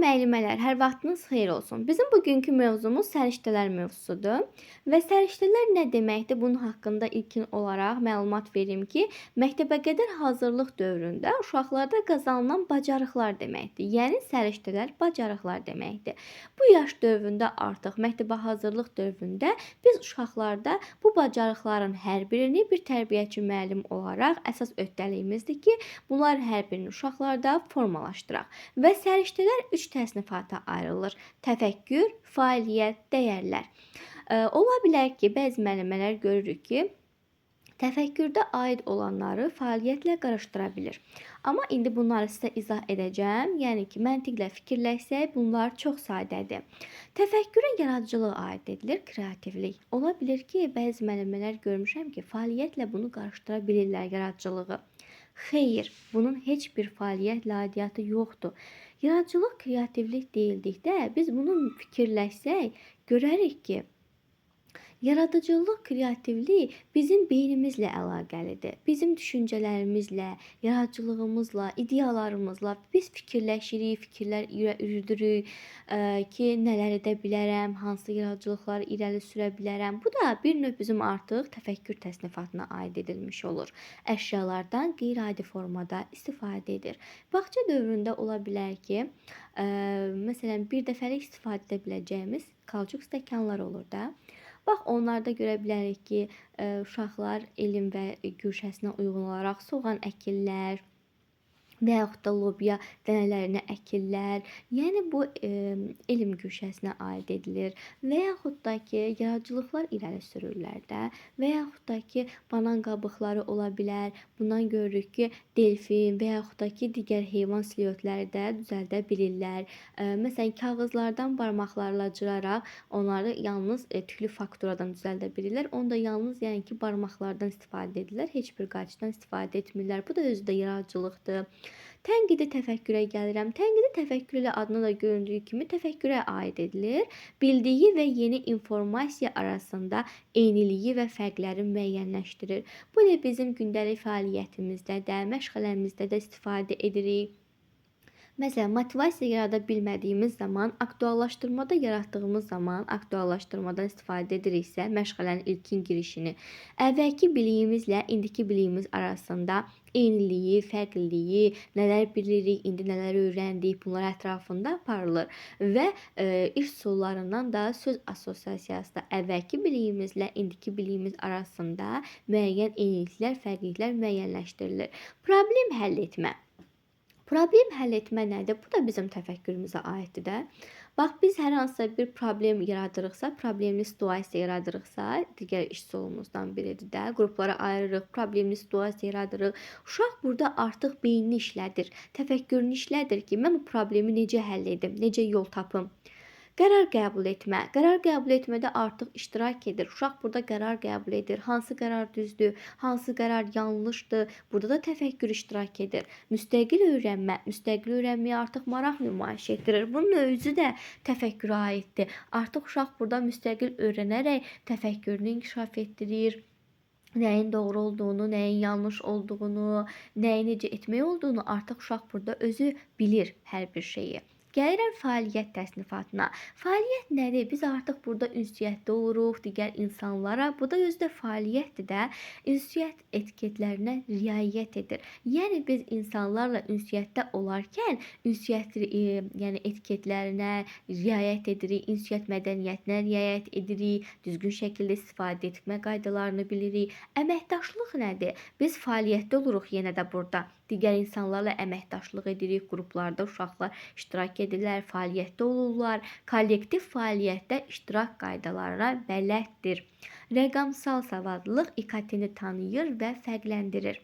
müəllimələr, hər vaxtınız xeyir olsun. Bizim bugünkü mövzumuz səriştələr mövzusudur. Və səriştələr nə deməkdir? Bunun haqqında ilkin olaraq məlumat verim ki, məktəbəqədər hazırlıq dövründə uşaqlarda qazanılan bacarıqlar deməkdir. Yəni səriştələr bacarıqlar deməkdir. Bu yaş dövründə artıq məktəbə hazırlıq dövründə biz uşaqlarda bu bacarıqların hər birini bir tərbiyəçi müəllim olaraq əsas öhdəliyimizdir ki, bunlar hər birini uşaqlarda formalaşdıraq. Və səriştələr 3 təsnifata ayrılır. Təfəkkür, fəaliyyət, dəyərlər. Ola bilər ki, bəzi müəllimələr görürük ki, təfəkkürdə aid olanları fəaliyyətlə qarışdıra bilir. Amma indi bunları sizə izah edəcəm. Yəni ki, məntiqlə fikirləşsək, bunlar çox sadədir. Təfəkkürə yaradıcılıq aid edilir, kreativlik. Ola bilər ki, bəzi müəllimələr görmüşəm ki, fəaliyyətlə bunu qarışdıra bilirlər, yaradıcılığı. Xeyr, bunun heç bir fəaliyyətlə aidiyyatı yoxdur. Yaradıcılıq, kreativlik deyildikdə biz bunu fikirləşsək, görərik ki, yaradıcılıq, kreativlik bizim beynimizlə əlaqəlidir. Bizim düşüncələrimizlə, yaradıcılığımızla, ideyalarımızla biz fikirləşirik, fikirlər yürüdürük ki, nələr edə bilərəm, hansı yaradıcılıqları irəli sürə bilərəm. Bu da bir növ bizim artıq təfəkkür təsnifatına aid edilmiş olur. Əşyalardan qeyri-adi formada istifadə edir. Bağça dövründə ola bilər ki, məsələn, bir dəfəlik istifadə edə biləcəyimiz kauçuk stəkanlar olur da. Bax, onlarda görə bilərik ki, uşaqlar elm və güşəsinə uyğun olaraq soğan əkirlər və yaxud da lobya dənələrini əkirlər. Yəni bu elm güşəsinə aid edilir və yaxud da ki, yaradıcılıqlar irəli sürürlər də və yaxud da ki, banan qabıqları ola bilər. Bundan görürük ki, delfin və yaxud da ki, digər heyvan silüetləri də düzəldə bilirlər. Məsələn, kağızlardan barmaqlarla cıraraq onları yalnız tüklü fakturadan düzəldə bilirlər. Onu da yalnız yəni ki, barmaqlardan istifadə edirlər. Heç bir qaçdan istifadə etmirlər. Bu da özü də yaradıcılıqdır. Tənqidi təfəkkürə gəlirəm. Tənqidi təfəkkür ilə adına da göründüyü kimi təfəkkürə aid edilir. Bildiyi və yeni informasiya arasında eyniliyi və fərqləri müəyyənləşdirir. Bu da bizim gündəlik fəaliyyətimizdə də, məşğələmizdə də istifadə edirik. Məsələn, motivasiya yarada bilmədiyimiz zaman, aktuallaşdırmada yaratdığımız zaman, aktuallaşdırmadan istifadə ediriksə, məşğələnin ilkin girişini, əvvəlki biliyimizlə indiki biliyimiz arasında eyniliyi, fərqliliyi, nələr bilirik, indi nələr öyrəndik, bunlar ətrafında aparılır. Və iş üsullarından da söz assosiasiyası da əvvəlki biliyimizlə indiki biliyimiz arasında müəyyən eyniliklər, fərqliliklər müəyyənləşdirilir. Problem həll etmə. Problem həll etmə nədir? Bu da bizim təfəkkürümüzə aiddir də. Bax, biz hər hansısa bir problem yaradırıqsa, problemli situasiya yaradırıqsa, digər iş üsulumuzdan biridir də, qruplara ayırırıq, problemli situasiya yaradırıq. Uşaq burada artıq beynini işlədir, təfəkkürünü işlədir ki, mən bu problemi necə həll edim, necə yol tapım. Qərar qəbul etmə. Qərar qəbul etmədə artıq iştirak edir. Uşaq burada qərar qəbul edir. Hansı qərar düzdür, hansı qərar yanlışdır. Burada da təfəkkür iştirak edir. Müstəqil öyrənmə. Müstəqil öyrənməyə artıq maraq nümayiş etdirir. Bunun özü də təfəkkürə aiddir. Artıq uşaq burada müstəqil öyrənərək təfəkkürünü inkişaf etdirir. Nəyin doğru olduğunu, nəyin yanlış olduğunu, nəyi necə etmək olduğunu artıq uşaq burada özü bilir hər bir şeyi. Gəlirəm fəaliyyət təsnifatına. Fəaliyyət nədir? Biz artıq burada ünsiyyətdə oluruq digər insanlara. Bu da özü də fəaliyyətdir də. Ünsiyyət etiketlərinə riayət edir. Yəni biz insanlarla ünsiyyətdə olarkən ünsiyyət yəni etiketlərinə riayət edirik, ünsiyyət mədəniyyətinə riayət edirik, düzgün şəkildə istifadə etmə qaydalarını bilirik. Əməkdaşlıq nədir? Biz fəaliyyətdə oluruq yenə də burada. Digər insanlarla əməkdaşlıq edirik, qruplarda uşaqlar iştirak edirlər, fəaliyyətdə olurlar. Kollektiv fəaliyyətdə iştirak qaydalarına bələddir. Rəqəmsal savadlılıq İKT-ni tanıyır və fərqləndirir.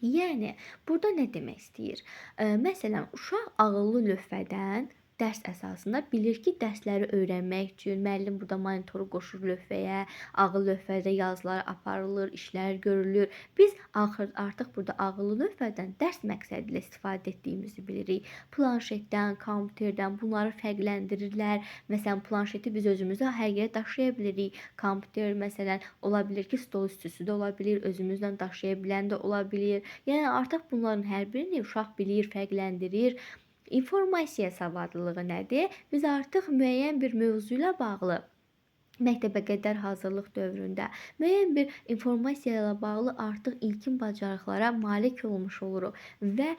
Yəni, burada nə demək istəyir? Məsələn, uşaq ağıllı lövhədən dərs əsasında bilir ki, dərsləri öyrənmək üçün müəllim burada monitoru qoşur lövhəyə, ağıllı lövhədə yazılar aparılır, işlər görülür. Biz artıq burada ağıllı lövhədən dərs məqsədi ilə istifadə etdiyimizi bilirik. Planşetdən, kompüterdən bunları fərqləndirirlər. Məsələn, planşeti biz özümüzə hər yerə daşıya bilirik. Kompüter məsələn ola bilər ki, stol üstüsü də ola bilər, özümüzlə daşıya bilən də ola bilər. Yəni artıq bunların hər birini uşaq bilir, fərqləndirir. İnformasiya savadlılığı nədir? Biz artıq müəyyən bir mövzu ilə bağlı məktəbəqədər hazırlıq dövründə müəyyən bir informasiya ilə bağlı artıq ilkin bacarıqlara malik olmuş oluruq və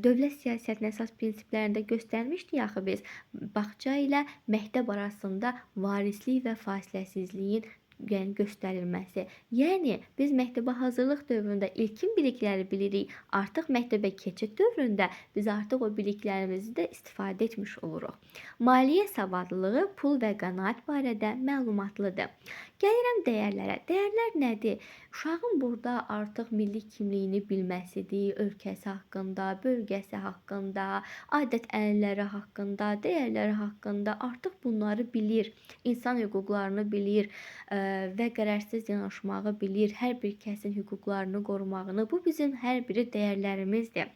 dövlət siyasətinin əsas prinsiplərində göstərmişdik axı biz bağça ilə məktəb arasında varislik və fasiləsizliyin göstərilməsi. Yəni biz məktəbə hazırlıq dövründə ilkin bilikləri bilirik. Artıq məktəbə keçid dövründə biz artıq o biliklərimizi də istifadə etmiş oluruq. Maliyyə savadlılığı pul və qənaət barədə məlumatlıdır. Gəlirəm dəyərlərə. Dəyərlər nədir? Uşağın burada artıq milli kimliyini bilməsidir, ölkəsi haqqında, bölgəsi haqqında, adət-ənənələri haqqında, dəyərləri haqqında artıq bunları bilir. İnsan hüquqlarını bilir və qərəzsiz yanaşmağı bilir. Hər bir kəsin hüquqlarını qorumağını. Bu bizim hər biri dəyərlərimizdir.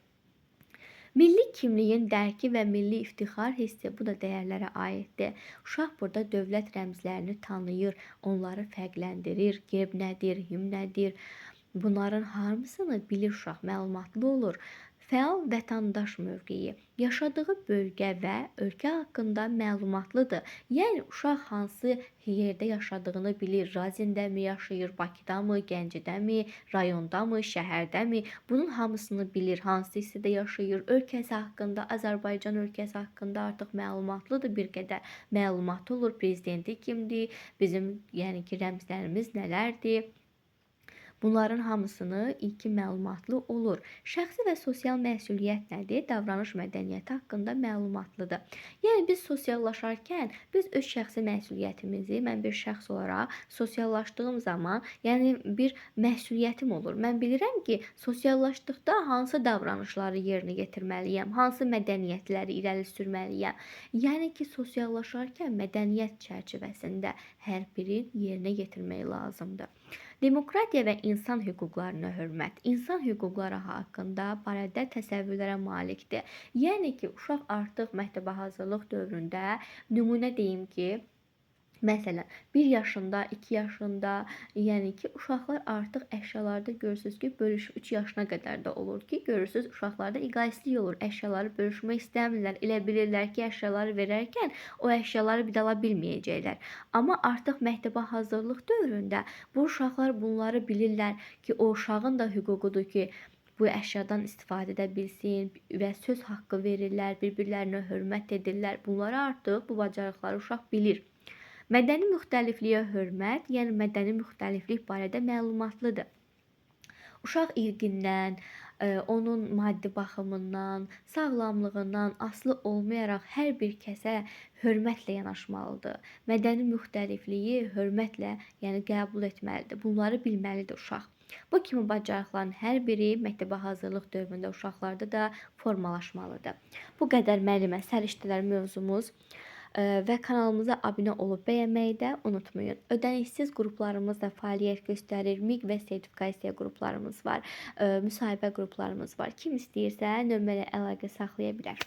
Milli kimliyin dərki və milli iftixar hissi bu da dəyərlərə aiddir. Uşaq burada dövlət rəmzlərini tanıyır, onları fərqləndirir, gerb nədir, himn nədir. Bunların hamısını bilir uşaq, məlumatlı olur. Fəal vətəndaş mövqeyi. Yaşadığı bölgə və ölkə haqqında məlumatlıdır. Yəni uşaq hansı yerdə yaşadığını bilir. Razindəmi yaşayır, Bakıdamı, Gəncədəmi, rayondamı, şəhərdəmi? Bunun hamısını bilir. Hansı hissədə yaşayır, ölkəsi haqqında, Azərbaycan ölkəsi haqqında artıq məlumatlıdır bir qədər. Məlumatı olur, prezidenti kimdir, bizim yəni ki, rəmzlərimiz nələrdir? Bunların hamısını ilkin məlumatlı olur. Şəxsi və sosial məsuliyyət nədir? Davranış mədəniyyəti haqqında məlumatlıdır. Yəni biz sosiallaşarkən biz öz şəxsi məsuliyyətimizi, mən bir şəxs olaraq sosiallaşdığım zaman, yəni bir məsuliyyətim olur. Mən bilirəm ki, sosiallaşdıqda hansı davranışları yerinə yetirməliyəm, hansı mədəniyyətləri irəli sürməliyəm. Yəni ki, sosiallaşarkən mədəniyyət çərçivəsində hər birini yerinə yetirmək lazımdır. Demokratiya və insan hüquqlarına hörmət. İnsan hüquqları haqqında barədə təsəvvürlərə malikdir. Yəni ki, uşaq artıq məktəbə hazırlıq dövründə nümunə deyim ki, məsələn, 1 yaşında, 2 yaşında, yəni ki, uşaqlar artıq əşyalarda görürsünüz ki, 3 yaşına qədər də olur ki, görürsünüz uşaqlarda egoistlik olur. Əşyaları bölüşmək istəmirlər. Elə bilirlər ki, əşyaları verərkən o əşyaları bir də ala bilməyəcəklər. Amma artıq məktəbə hazırlıq dövründə bu uşaqlar bunları bilirlər ki, o uşağın da hüququdur ki, bu əşyadan istifadə edə bilsin və söz haqqı verirlər, bir-birlərinə hörmət edirlər. Bunları artıq bu bacarıqları uşaq bilir. Mədəni müxtəlifliyə hörmət, yəni mədəni müxtəliflik barədə məlumatlıdır. Uşaq irqindən, onun maddi baxımından, sağlamlığından asılı olmayaraq hər bir kəsə hörmətlə yanaşmalıdır. Mədəni müxtəlifliyi hörmətlə, yəni qəbul etməlidir. Bunları bilməlidir uşaq. Bu kimi bacarıqların hər biri məktəbə hazırlıq dövründə uşaqlarda da formalaşmalıdır. Bu qədər müəllimə səriştələr mövzumuz. Və kanalımıza abunə olub bəyənməyi də unutmayın. Ödənişsiz qruplarımız da fəaliyyət göstərir. MİQ və sertifikasiya qruplarımız var. Müsahibə qruplarımız var. Kim istəyirsə nömrələ əlaqə saxlaya bilər.